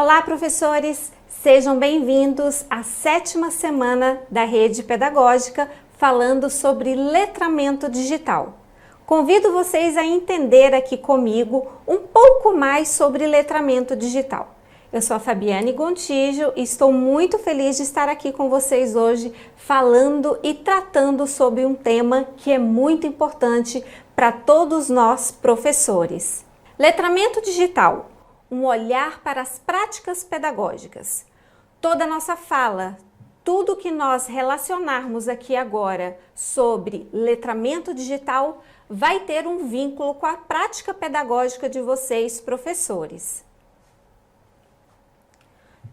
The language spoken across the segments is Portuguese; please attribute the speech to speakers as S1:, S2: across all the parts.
S1: Olá, professores! Sejam bem-vindos à 7ª semana da Rede Pedagógica falando sobre letramento digital. Convido vocês a entender aqui comigo um pouco mais sobre letramento digital. Eu sou a Fabiane Gontijo e estou muito feliz de estar aqui com vocês hoje falando e tratando sobre um tema que é muito importante para todos nós professores. Letramento digital. Um olhar para as práticas pedagógicas. Toda a nossa fala, tudo que nós relacionarmos aqui agora sobre letramento digital vai ter um vínculo com a prática pedagógica de vocês, professores.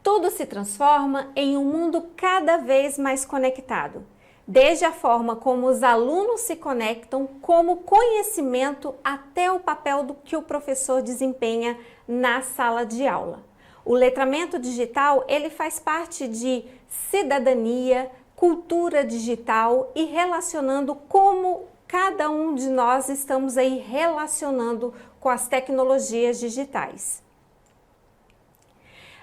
S1: Tudo se transforma em um mundo cada vez mais conectado. Desde a forma como os alunos se conectam, como conhecimento, até o papel que o professor desempenha na sala de aula. O letramento digital, ele faz parte de cidadania, cultura digital e relacionando como cada um de nós estamos aí relacionando com as tecnologias digitais.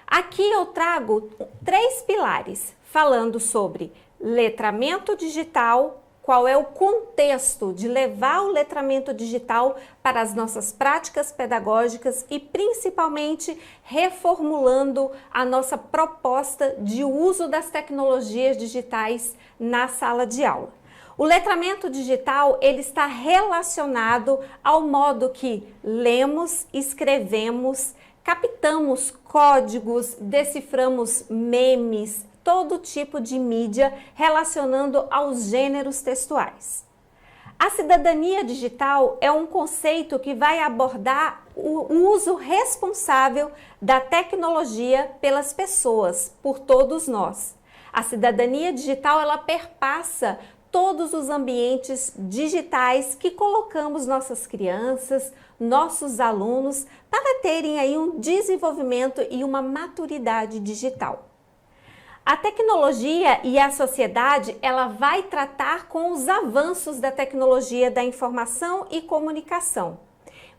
S1: Aqui eu trago 3 pilares falando sobre letramento digital, qual é o contexto de levar o letramento digital para as nossas práticas pedagógicas e principalmente reformulando a nossa proposta de uso das tecnologias digitais na sala de aula. O letramento digital, ele está relacionado ao modo que lemos, escrevemos, captamos códigos, deciframos memes, todo tipo de mídia relacionando aos gêneros textuais. A cidadania digital é um conceito que vai abordar o uso responsável da tecnologia pelas pessoas, por todos nós. A cidadania digital, ela perpassa todos os ambientes digitais que colocamos nossas crianças, nossos alunos, para terem aí um desenvolvimento e uma maturidade digital. A tecnologia e a sociedade, ela vai tratar com os avanços da tecnologia da informação e comunicação.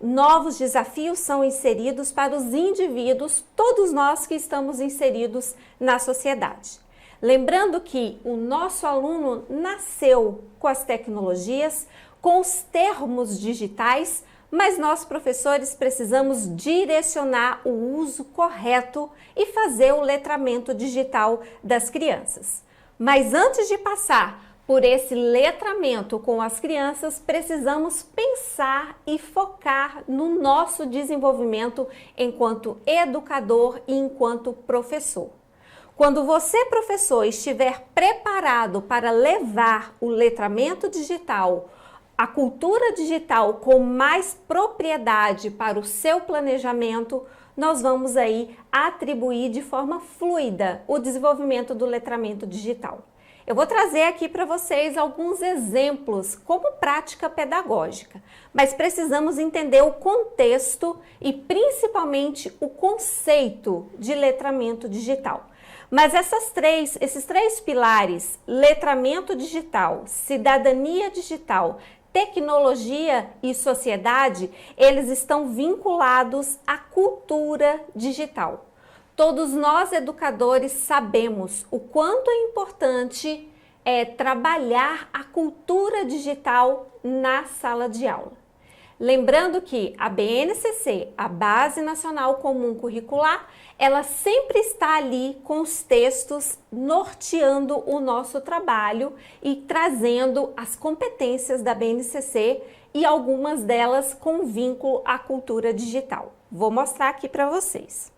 S1: Novos desafios são inseridos para os indivíduos, todos nós que estamos inseridos na sociedade. Lembrando que o nosso aluno nasceu com as tecnologias, com os termos digitais, mas nós, professores, precisamos direcionar o uso correto e fazer o letramento digital das crianças. Mas antes de passar por esse letramento com as crianças, precisamos pensar e focar no nosso desenvolvimento enquanto educador e enquanto professor. Quando você, professor, estiver preparado para levar o letramento digital, a cultura digital com mais propriedade para o seu planejamento, nós vamos aí atribuir de forma fluida o desenvolvimento do letramento digital. Eu vou trazer aqui para vocês alguns exemplos como prática pedagógica, mas precisamos entender o contexto e principalmente o conceito de letramento digital. Mas esses três pilares, letramento digital, cidadania digital, tecnologia e sociedade, eles estão vinculados à cultura digital. Todos nós educadores sabemos o quanto é importante trabalhar a cultura digital na sala de aula. Lembrando que a BNCC, a Base Nacional Comum Curricular, ela sempre está ali com os textos norteando o nosso trabalho e trazendo as competências da BNCC e algumas delas com vínculo à cultura digital. Vou mostrar aqui para vocês.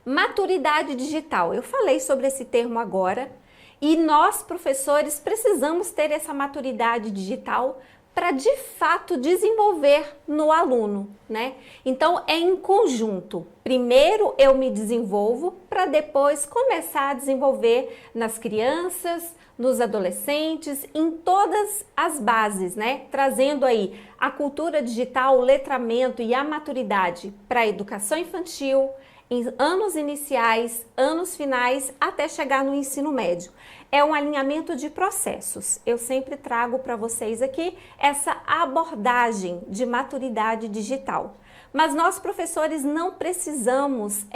S1: Maturidade digital. Eu falei sobre esse termo agora e nós, professores, precisamos ter essa maturidade digital para de fato desenvolver no aluno, né? Então é em conjunto. Primeiro eu me desenvolvo para depois começar a desenvolver nas crianças, nos adolescentes, em todas as bases, né? Trazendo aí a cultura digital, o letramento e a maturidade para a educação infantil, em anos iniciais, anos finais, até chegar no ensino médio. É um alinhamento de processos. Eu sempre trago para vocês aqui essa abordagem de maturidade digital. Mas nós, professores, não precisamos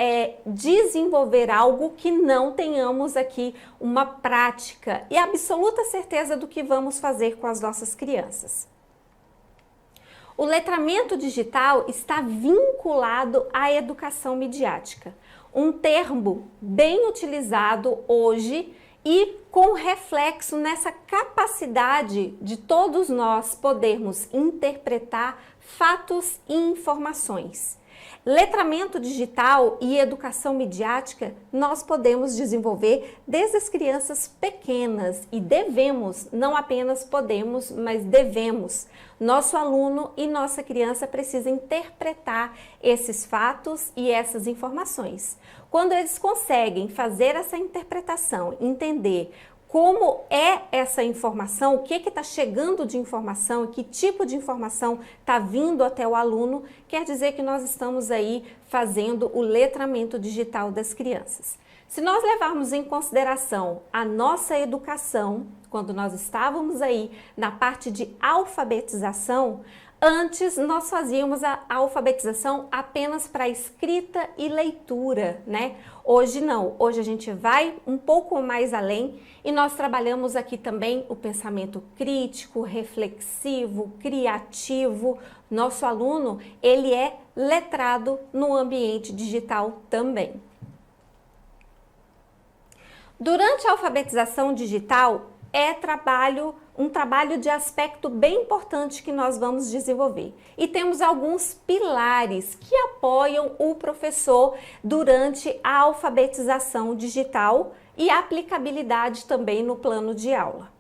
S1: desenvolver algo que não tenhamos aqui uma prática e absoluta certeza do que vamos fazer com as nossas crianças. O letramento digital está vinculado à educação midiática, um termo bem utilizado hoje e com reflexo nessa capacidade de todos nós podermos interpretar fatos e informações. Letramento digital e educação midiática nós podemos desenvolver desde as crianças pequenas e devemos, não apenas podemos, mas devemos. Nosso aluno e nossa criança precisam interpretar esses fatos e essas informações. Quando eles conseguem fazer essa interpretação, entender como é essa informação, o que está chegando de informação, que tipo de informação está vindo até o aluno, quer dizer que nós estamos aí fazendo o letramento digital das crianças. Se nós levarmos em consideração a nossa educação, quando nós estávamos aí na parte de alfabetização, antes nós fazíamos a alfabetização apenas para escrita e leitura, né? Hoje não, hoje a gente vai um pouco mais além e nós trabalhamos aqui também o pensamento crítico, reflexivo, criativo. Nosso aluno, ele é letrado no ambiente digital também. Durante a alfabetização digital, um trabalho de aspecto bem importante que nós vamos desenvolver. E temos alguns pilares que apoiam o professor durante a alfabetização digital e a aplicabilidade também no plano de aula.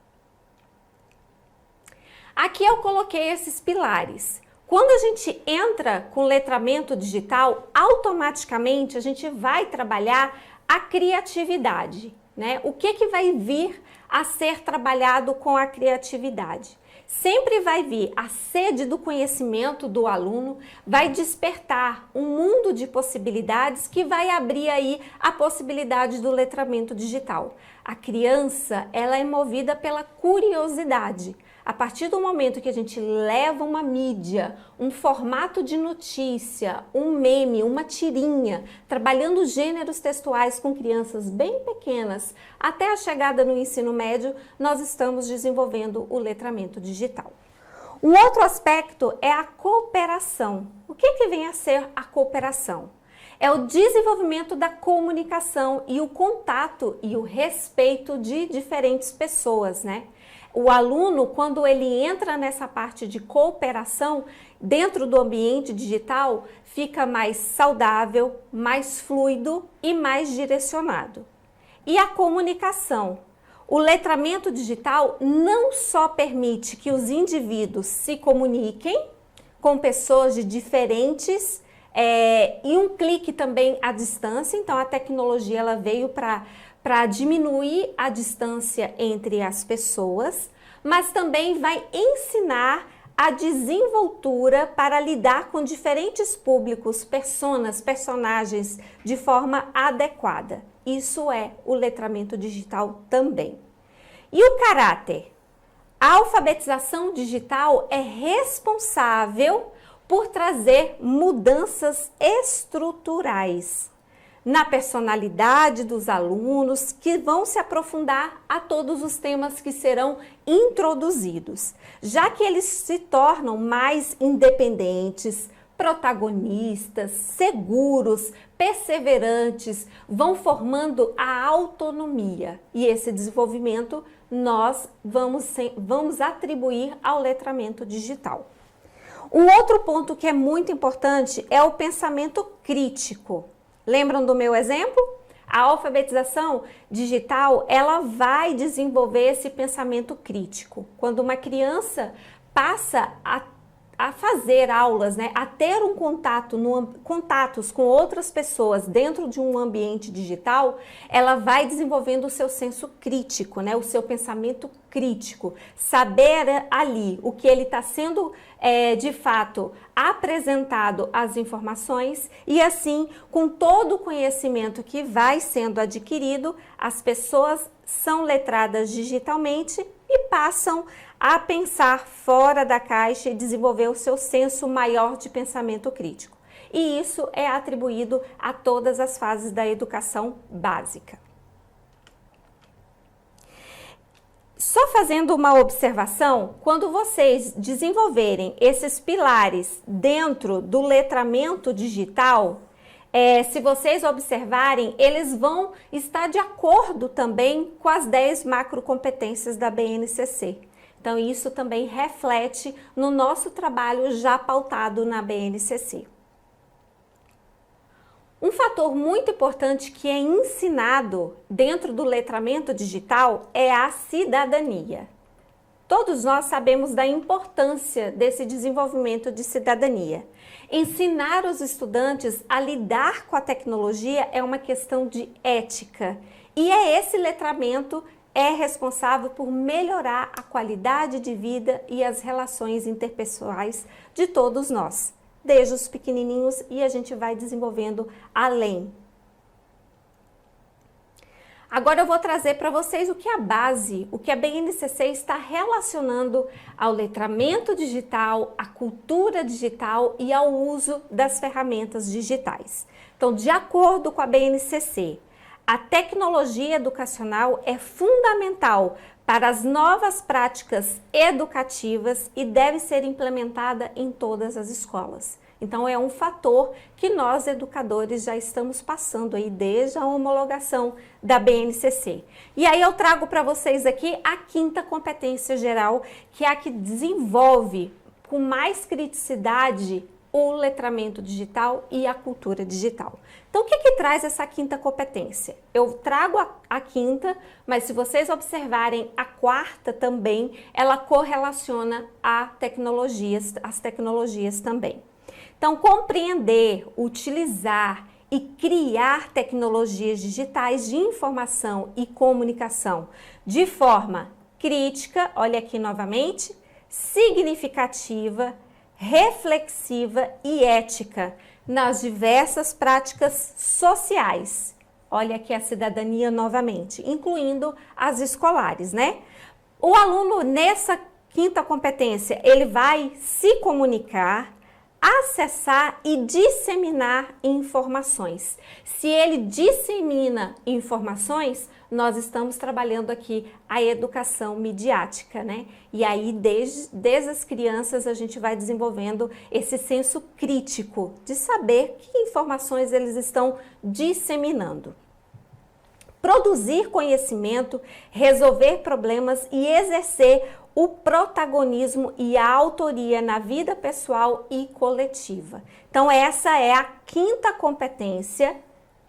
S1: Aqui eu coloquei esses pilares. Quando a gente entra com letramento digital, automaticamente a gente vai trabalhar a criatividade, né? O que vai vir a ser trabalhado com a criatividade? Sempre vai vir a sede do conhecimento do aluno, vai despertar um mundo de possibilidades que vai abrir aí a possibilidade do letramento digital. A criança, ela é movida pela curiosidade. A partir do momento que a gente leva uma mídia, um formato de notícia, um meme, uma tirinha, trabalhando gêneros textuais com crianças bem pequenas, até a chegada no ensino médio, nós estamos desenvolvendo o letramento digital. Um outro aspecto é a cooperação. O que vem a ser a cooperação? É o desenvolvimento da comunicação e o contato e o respeito de diferentes pessoas, né? O aluno, quando ele entra nessa parte de cooperação dentro do ambiente digital, fica mais saudável, mais fluido e mais direcionado. E a comunicação. O letramento digital não só permite que os indivíduos se comuniquem com pessoas de diferentes e um clique também à distância. Então, a tecnologia ela veio para diminuir a distância entre as pessoas, mas também vai ensinar a desenvoltura para lidar com diferentes públicos, personagens de forma adequada. Isso é o letramento digital também. E o caráter? A alfabetização digital é responsável por trazer mudanças estruturais na personalidade dos alunos, que vão se aprofundar a todos os temas que serão introduzidos, já que eles se tornam mais independentes, protagonistas, seguros, perseverantes, vão formando a autonomia. E esse desenvolvimento nós vamos atribuir ao letramento digital. Um outro ponto que é muito importante é o pensamento crítico. Lembram do meu exemplo? A alfabetização digital, ela vai desenvolver esse pensamento crítico. Quando uma criança passa a fazer aulas, né, a ter um contato, contatos com outras pessoas dentro de um ambiente digital, ela vai desenvolvendo o seu senso crítico, né, o seu pensamento crítico, saber ali o que ele está sendo de fato apresentado as informações e assim, com todo o conhecimento que vai sendo adquirido, as pessoas são letradas digitalmente e passam a pensar fora da caixa e desenvolver o seu senso maior de pensamento crítico. E isso é atribuído a todas as fases da educação básica. Só fazendo uma observação, quando vocês desenvolverem esses pilares dentro do letramento digital, se vocês observarem, eles vão estar de acordo também com as 10 macrocompetências da BNCC. Então, isso também reflete no nosso trabalho já pautado na BNCC. Um fator muito importante que é ensinado dentro do letramento digital é a cidadania. Todos nós sabemos da importância desse desenvolvimento de cidadania. Ensinar os estudantes a lidar com a tecnologia é uma questão de ética. E esse letramento é responsável por melhorar a qualidade de vida e as relações interpessoais de todos nós, desde os pequenininhos e a gente vai desenvolvendo além. Agora eu vou trazer para vocês o que é a base, o que a BNCC está relacionando ao letramento digital, à cultura digital e ao uso das ferramentas digitais. Então, de acordo com a BNCC, a tecnologia educacional é fundamental para as novas práticas educativas e deve ser implementada em todas as escolas. Então, é um fator que nós, educadores, já estamos passando aí desde a homologação da BNCC. E aí eu trago para vocês aqui a 5ª competência geral, que é a que desenvolve com mais criticidade o letramento digital e a cultura digital. Então, o que traz essa 5ª competência? Eu trago a 5ª, mas se vocês observarem a 4ª também, ela correlaciona as tecnologias também. Então, compreender, utilizar e criar tecnologias digitais de informação e comunicação de forma crítica, olha aqui novamente, significativa, reflexiva e ética nas diversas práticas sociais. Olha aqui a cidadania novamente, incluindo as escolares, né? O aluno nessa 5ª competência, ele vai se comunicar, acessar e disseminar informações. Se ele dissemina informações, nós estamos trabalhando aqui a educação midiática, né? E aí, desde as crianças, a gente vai desenvolvendo esse senso crítico de saber que informações eles estão disseminando. Produzir conhecimento, resolver problemas e exercer o protagonismo e a autoria na vida pessoal e coletiva. Então, essa é a 5ª competência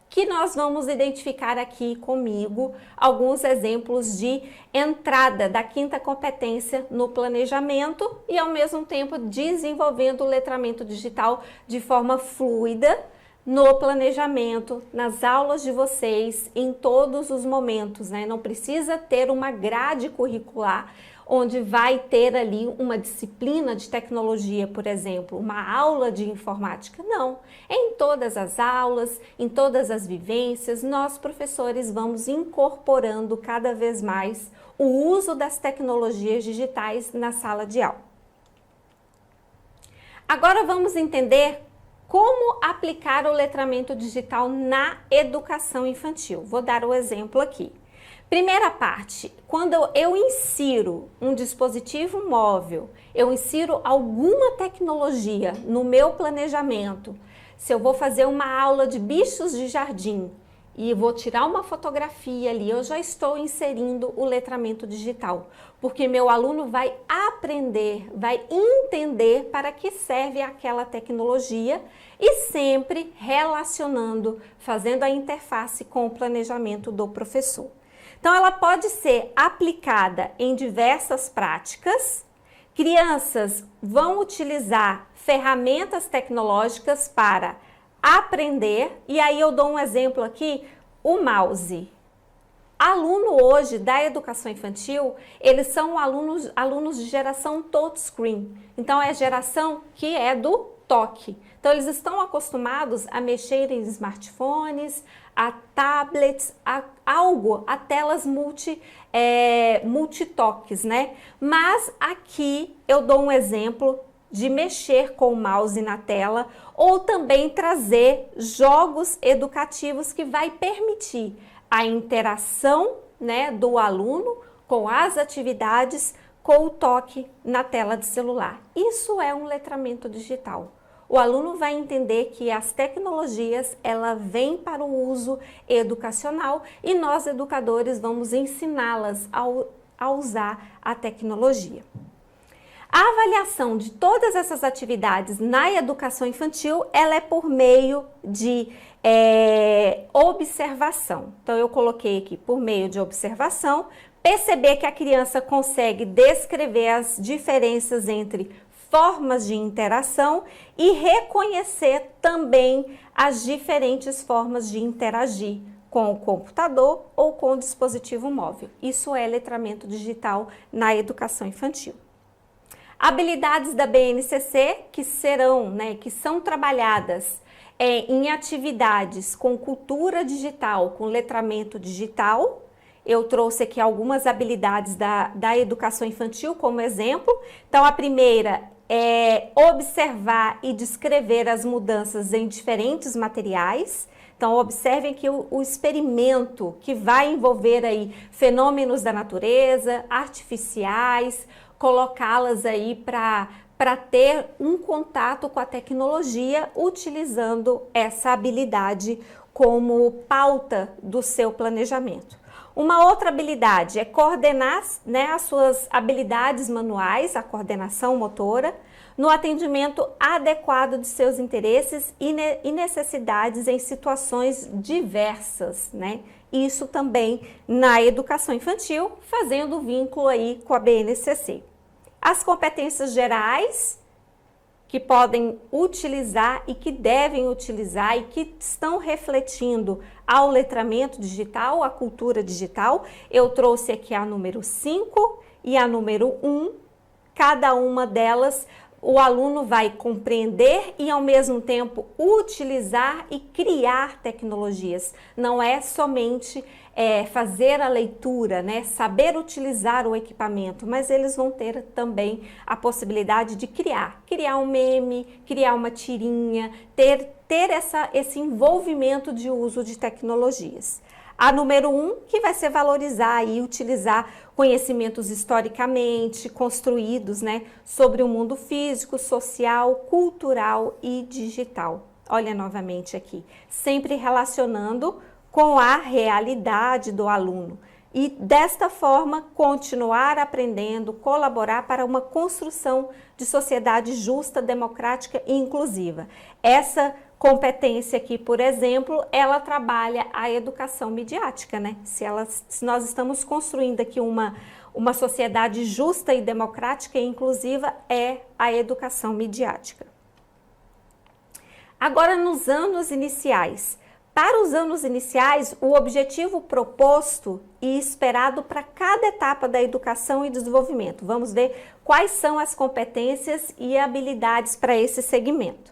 S1: que nós vamos identificar aqui comigo alguns exemplos de entrada da 5ª competência no planejamento e, ao mesmo tempo, desenvolvendo o letramento digital de forma fluida no planejamento, nas aulas de vocês, em todos os momentos, né? Não precisa ter uma grade curricular onde vai ter ali uma disciplina de tecnologia, por exemplo, uma aula de informática. Não, em todas as aulas, em todas as vivências, nós professores vamos incorporando cada vez mais o uso das tecnologias digitais na sala de aula. Agora vamos entender como aplicar o letramento digital na educação infantil. Vou dar o exemplo aqui. Primeira parte, quando eu insiro um dispositivo móvel, eu insiro alguma tecnologia no meu planejamento, se eu vou fazer uma aula de bichos de jardim e vou tirar uma fotografia ali, eu já estou inserindo o letramento digital, porque meu aluno vai aprender, vai entender para que serve aquela tecnologia e sempre relacionando, fazendo a interface com o planejamento do professor. Então, ela pode ser aplicada em diversas práticas Crianças vão utilizar ferramentas tecnológicas para aprender, e aí eu dou um exemplo aqui, o mouse. Aluno hoje da educação infantil, eles são alunos de geração touchscreen. Então, é a geração que é do toque. Então, eles estão acostumados a mexer em smartphones, a tablets, a telas multitoques, né? Mas aqui eu dou um exemplo de mexer com o mouse na tela ou também trazer jogos educativos que vai permitir a interação, né, do aluno com as atividades com o toque na tela de celular. Isso é um letramento digital. O aluno vai entender que as tecnologias, ela vem para o uso educacional e nós, educadores, vamos ensiná-las a usar a tecnologia. A avaliação de todas essas atividades na educação infantil, ela é por meio de observação. Então, eu coloquei aqui por meio de observação, perceber que a criança consegue descrever as diferenças entre formas de interação e reconhecer também as diferentes formas de interagir com o computador ou com o dispositivo móvel. Isso é letramento digital na educação infantil. Habilidades da BNCC que são trabalhadas em atividades com cultura digital, com letramento digital. Eu trouxe aqui algumas habilidades da educação infantil como exemplo. Então, a primeira é observar e descrever as mudanças em diferentes materiais. Então, observem que o experimento que vai envolver aí fenômenos da natureza, artificiais, colocá-las aí para ter um contato com a tecnologia, utilizando essa habilidade como pauta do seu planejamento. Uma outra habilidade é coordenar, né, as suas habilidades manuais, a coordenação motora, no atendimento adequado de seus interesses e necessidades em situações diversas, né? Isso também na educação infantil, fazendo vínculo aí com a BNCC. As competências gerais que podem utilizar e que devem utilizar e que estão refletindo ao letramento digital, à cultura digital, eu trouxe aqui a número 5 e a número 1. Cada uma delas o aluno vai compreender e ao mesmo tempo utilizar e criar tecnologias. Não é somente fazer a leitura, né? Saber utilizar o equipamento, mas eles vão ter também a possibilidade de criar um meme, criar uma tirinha, ter esse envolvimento de uso de tecnologias. A número 1, que vai ser valorizar e utilizar conhecimentos historicamente construídos, né, sobre o mundo físico, social, cultural e digital. Olha novamente aqui, sempre relacionando com a realidade do aluno. E desta forma, continuar aprendendo, colaborar para uma construção de sociedade justa, democrática e inclusiva. Essa competência aqui, por exemplo, ela trabalha a educação midiática, né? Se nós estamos construindo aqui uma sociedade justa e democrática e inclusiva, é a educação midiática. Agora, nos anos iniciais. Para os anos iniciais, o objetivo proposto e esperado para cada etapa da educação e desenvolvimento. Vamos ver quais são as competências e habilidades para esse segmento.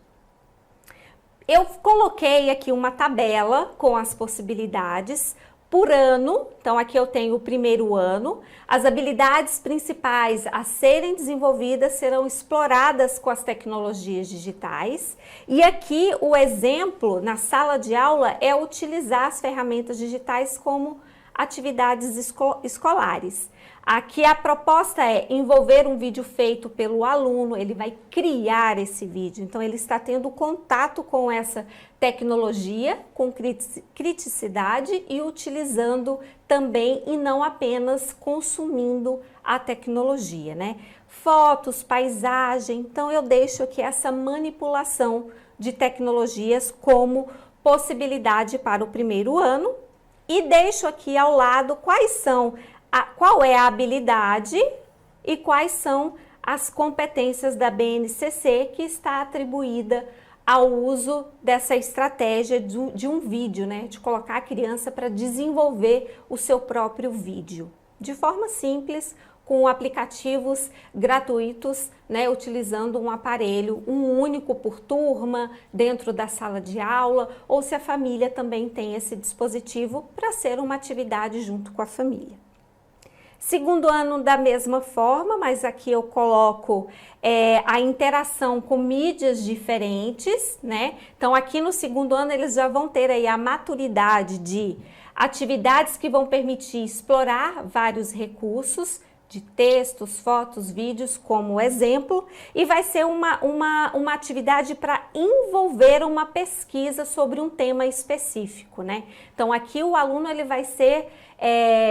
S1: Eu coloquei aqui uma tabela com as possibilidades por ano. Então, aqui eu tenho o primeiro ano. As habilidades principais a serem desenvolvidas serão exploradas com as tecnologias digitais. E aqui o exemplo na sala de aula é utilizar as ferramentas digitais como atividades escolares. Aqui a proposta é envolver um vídeo feito pelo aluno, ele vai criar esse vídeo, então ele está tendo contato com essa tecnologia, com criticidade e utilizando também e não apenas consumindo a tecnologia, né? Fotos, paisagem, então eu deixo aqui essa manipulação de tecnologias como possibilidade para o primeiro ano e deixo aqui ao lado qual é a habilidade e quais são as competências da BNCC, que está atribuída ao uso dessa estratégia de um vídeo, né? De colocar a criança para desenvolver o seu próprio vídeo, de forma simples, com aplicativos gratuitos, né, utilizando um aparelho, um único por turma, dentro da sala de aula, ou se a família também tem esse dispositivo para ser uma atividade junto com a família. Segundo ano da mesma forma, mas aqui eu coloco a interação com mídias diferentes, né? Então aqui no segundo ano eles já vão ter aí a maturidade de atividades que vão permitir explorar vários recursos, de textos, fotos, vídeos como exemplo, e vai ser uma atividade para envolver uma pesquisa sobre um tema específico, né? Então aqui o aluno ele vai ser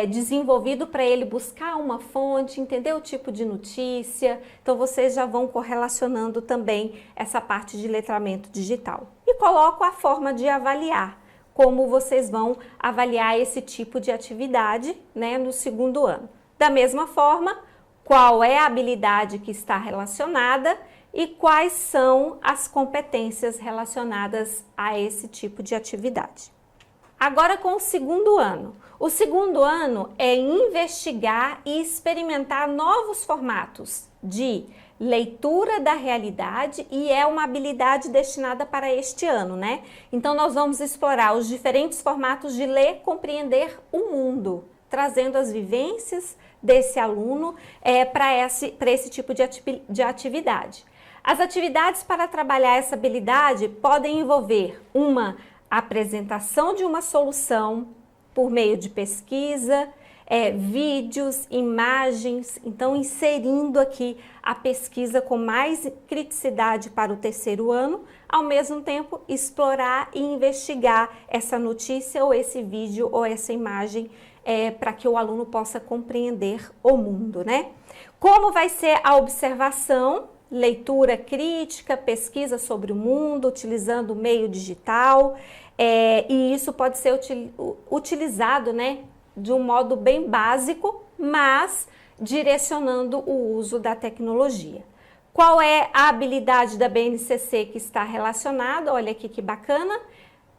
S1: desenvolvido para ele buscar uma fonte, entender o tipo de notícia, então vocês já vão correlacionando também essa parte de letramento digital. E coloco a forma de avaliar, como vocês vão avaliar esse tipo de atividade, né, no segundo ano. Da mesma forma, qual é a habilidade que está relacionada e quais são as competências relacionadas a esse tipo de atividade. Agora com o segundo ano. O segundo ano é investigar e experimentar novos formatos de leitura da realidade e é uma habilidade destinada para este ano, né? Então nós vamos explorar os diferentes formatos de ler, compreender o mundo, trazendo as vivências desse aluno para esse tipo de atividade. As atividades para trabalhar essa habilidade podem envolver uma apresentação de uma solução por meio de pesquisa, vídeos, imagens, então inserindo aqui a pesquisa com mais criticidade para o terceiro ano, ao mesmo tempo explorar e investigar essa notícia ou esse vídeo ou essa imagem para que o aluno possa compreender o mundo, né? Como vai ser a observação, leitura crítica, pesquisa sobre o mundo, utilizando o meio digital, e isso pode ser utilizado, né, de um modo bem básico, mas direcionando o uso da tecnologia. Qual é a habilidade da BNCC que está relacionada? Olha aqui que bacana.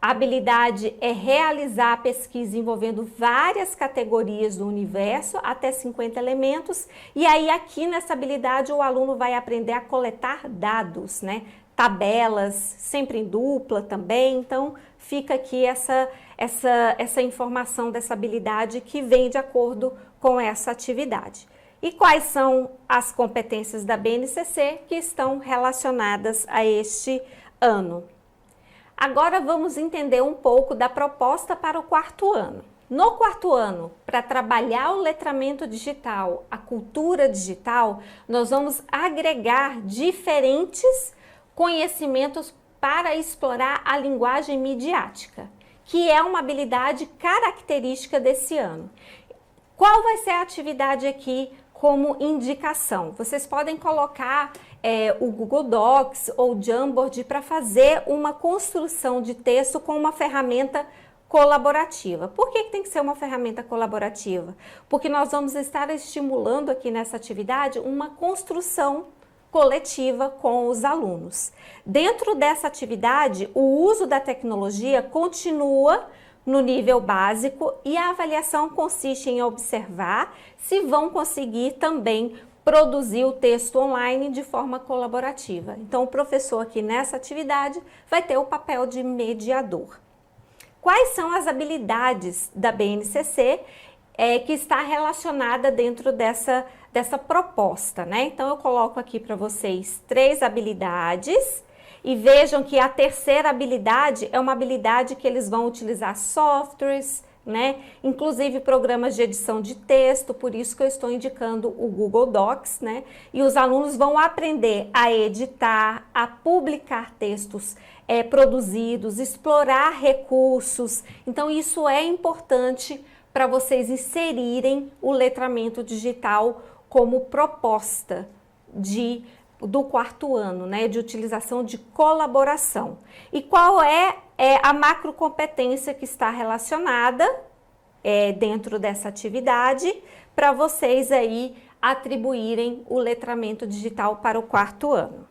S1: A habilidade é realizar a pesquisa envolvendo várias categorias do universo, até 50 elementos, e aí aqui nessa habilidade o aluno vai aprender a coletar dados, né? Tabelas, sempre em dupla também, então fica aqui essa informação dessa habilidade que vem de acordo com essa atividade. E quais são as competências da BNCC que estão relacionadas a este ano? Agora vamos entender um pouco da proposta para o quarto ano. No quarto ano, para trabalhar o letramento digital, a cultura digital, nós vamos agregar diferentes conhecimentos para explorar a linguagem midiática, que é uma habilidade característica desse ano. Qual vai ser a atividade aqui como indicação? Vocês podem colocar o Google Docs ou o Jamboard para fazer uma construção de texto com uma ferramenta colaborativa. Por que tem que ser uma ferramenta colaborativa? Porque nós vamos estar estimulando aqui nessa atividade uma construção coletiva com os alunos. Dentro dessa atividade, o uso da tecnologia continua no nível básico e a avaliação consiste em observar se vão conseguir também produzir o texto online de forma colaborativa. Então, o professor aqui nessa atividade vai ter o papel de mediador. Quais são as habilidades da BNCC que está relacionada dentro dessa proposta, né? Então, eu coloco aqui para vocês 3 habilidades e vejam que a terceira habilidade é uma habilidade que eles vão utilizar softwares, né? Inclusive programas de edição de texto, por isso que eu estou indicando o Google Docs, né? E os alunos vão aprender a editar, a publicar textos produzidos, explorar recursos. Então, isso é importante para vocês inserirem o letramento digital como proposta do quarto ano, né, de utilização de colaboração. E qual é a macrocompetência que está relacionada dentro dessa atividade para vocês aí atribuírem o letramento digital para o 4º ano.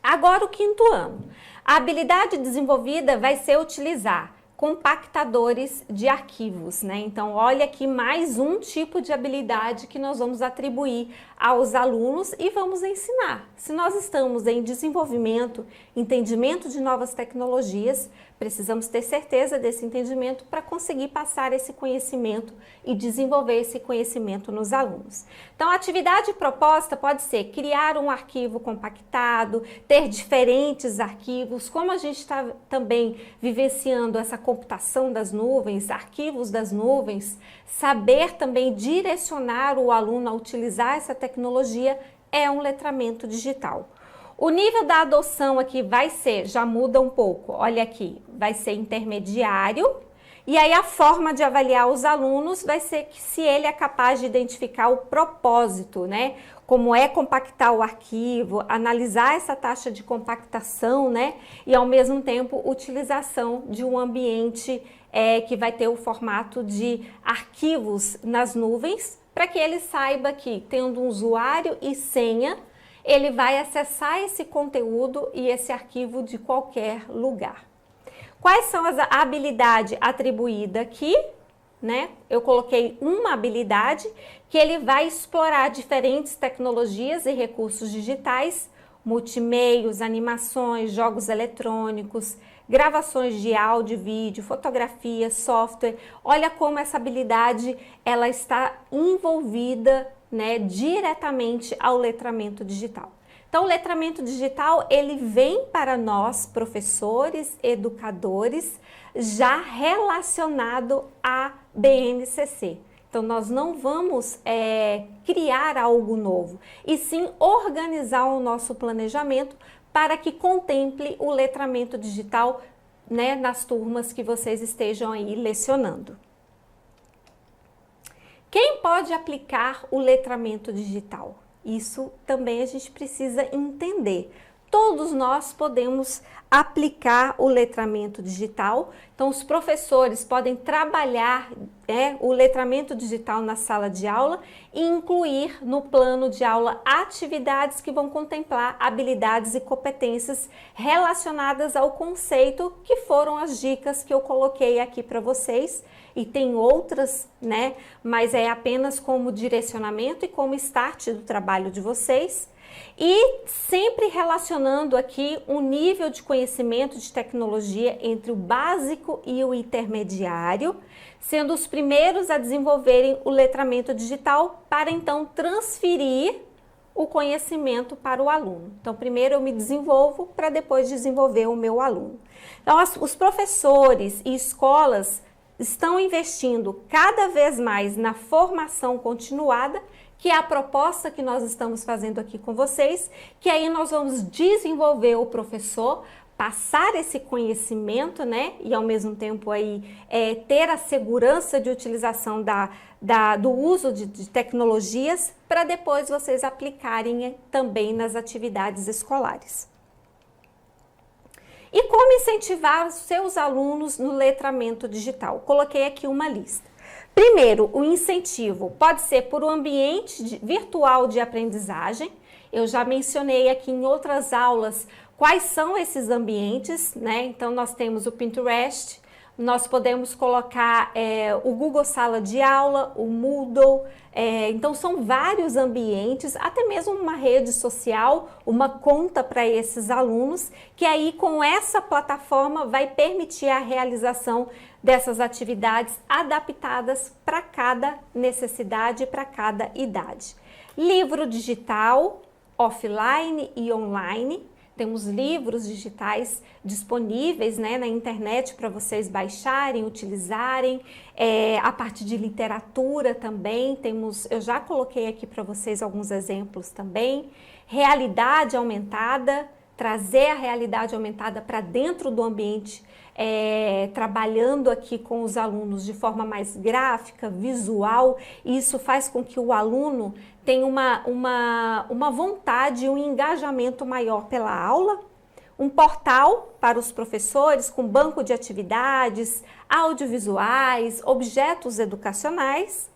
S1: Agora o 5º ano. A habilidade desenvolvida vai ser utilizar compactadores de arquivos, né? Então, olha aqui mais um tipo de habilidade que nós vamos atribuir aos alunos e vamos ensinar. Se nós estamos em desenvolvimento, entendimento de novas tecnologias, precisamos ter certeza desse entendimento para conseguir passar esse conhecimento e desenvolver esse conhecimento nos alunos. Então, a atividade proposta pode ser criar um arquivo compactado, ter diferentes arquivos, como a gente está também vivenciando essa computação das nuvens, arquivos das nuvens, saber também direcionar o aluno a utilizar essa tecnologia é um letramento digital. O nível da adoção aqui vai ser, já muda um pouco, olha aqui, vai ser intermediário, e aí a forma de avaliar os alunos vai ser que se ele é capaz de identificar o propósito, né? Como é compactar o arquivo, analisar essa taxa de compactação, né? E ao mesmo tempo utilização de um ambiente que vai ter o formato de arquivos nas nuvens, para que ele saiba que tendo um usuário e senha, ele vai acessar esse conteúdo e esse arquivo de qualquer lugar. Quais são as habilidades atribuídas aqui? Né? Eu coloquei uma habilidade que ele vai explorar diferentes tecnologias e recursos digitais, multimeios, animações, jogos eletrônicos, gravações de áudio, vídeo, fotografia, software. Olha como essa habilidade ela está envolvida, né, diretamente ao letramento digital. Então, o letramento digital, ele vem para nós, professores, educadores, já relacionado à BNCC. Então, nós não vamos criar algo novo, e sim organizar o nosso planejamento para que contemple o letramento digital, né, nas turmas que vocês estejam aí lecionando. Quem pode aplicar o letramento digital? Isso também a gente precisa entender. Todos nós podemos aplicar o letramento digital. Então, os professores podem trabalhar o letramento digital na sala de aula e incluir no plano de aula atividades que vão contemplar habilidades e competências relacionadas ao conceito, que foram as dicas que eu coloquei aqui para vocês. E tem outras, né? Mas é apenas como direcionamento e como start do trabalho de vocês. E sempre relacionando aqui um nível de conhecimento de tecnologia entre o básico e o intermediário, sendo os primeiros a desenvolverem o letramento digital para então transferir o conhecimento para o aluno. Então, primeiro eu me desenvolvo para depois desenvolver o meu aluno. Então, os professores e escolas estão investindo cada vez mais na formação continuada, que é a proposta que nós estamos fazendo aqui com vocês, que aí nós vamos desenvolver o professor, passar esse conhecimento, né, e ao mesmo tempo aí ter a segurança de utilização do uso de tecnologias, para depois vocês aplicarem também nas atividades escolares. E como incentivar os seus alunos no letramento digital? Coloquei aqui uma lista. Primeiro, o incentivo pode ser por um ambiente virtual de aprendizagem. Eu já mencionei aqui em outras aulas quais são esses ambientes, né? Então, nós temos o Pinterest, nós podemos colocar o Google Sala de Aula, o Moodle, então são vários ambientes, até mesmo uma rede social, uma conta para esses alunos, que aí com essa plataforma vai permitir a realização dessas atividades adaptadas para cada necessidade, para cada idade. Livro digital, offline e online. Temos livros digitais disponíveis, né, na internet para vocês baixarem, utilizarem. A parte de literatura também, eu já coloquei aqui para vocês alguns exemplos também. Realidade aumentada, trazer a realidade aumentada para dentro do ambiente, trabalhando aqui com os alunos de forma mais gráfica, visual. E isso faz com que o aluno tenha uma vontade e um engajamento maior pela aula. Um portal para os professores com banco de atividades, audiovisuais, objetos educacionais.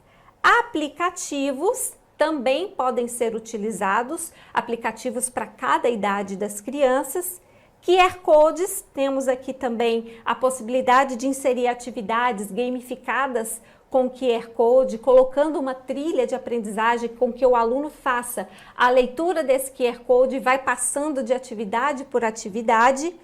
S1: Aplicativos também podem ser utilizados, aplicativos para cada idade das crianças. QR Codes, temos aqui também a possibilidade de inserir atividades gamificadas com QR Code, colocando uma trilha de aprendizagem com que o aluno faça a leitura desse QR Code e vai passando de atividade por atividade.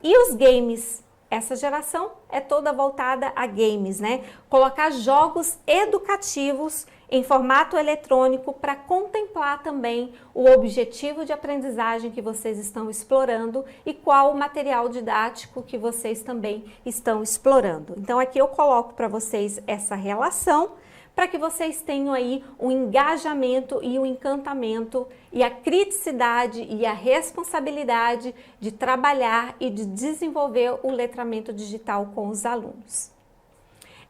S1: E os games, essa geração é toda voltada a games, né? Colocar jogos educativos em formato eletrônico para contemplar também o objetivo de aprendizagem que vocês estão explorando e qual o material didático que vocês também estão explorando. Então aqui eu coloco para vocês essa relação para que vocês tenham aí o engajamento e o encantamento e a criticidade e a responsabilidade de trabalhar e de desenvolver o letramento digital com os alunos.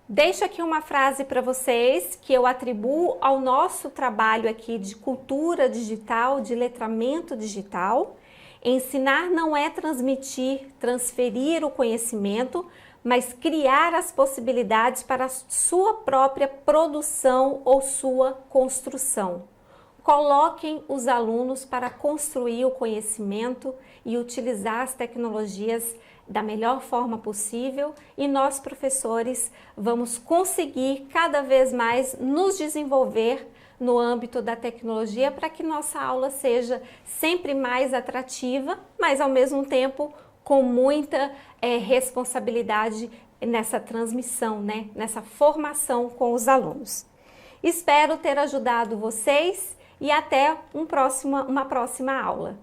S1: Deixo aqui uma frase para vocês que eu atribuo ao nosso trabalho aqui de cultura digital, de letramento digital. Ensinar não é transmitir, transferir o conhecimento, mas criar as possibilidades para a sua própria produção ou sua construção. Coloquem os alunos para construir o conhecimento e utilizar as tecnologias da melhor forma possível e nós, professores, vamos conseguir cada vez mais nos desenvolver no âmbito da tecnologia para que nossa aula seja sempre mais atrativa, mas ao mesmo tempo com muita responsabilidade nessa transmissão, né? Nessa formação com os alunos. Espero ter ajudado vocês e até uma próxima aula.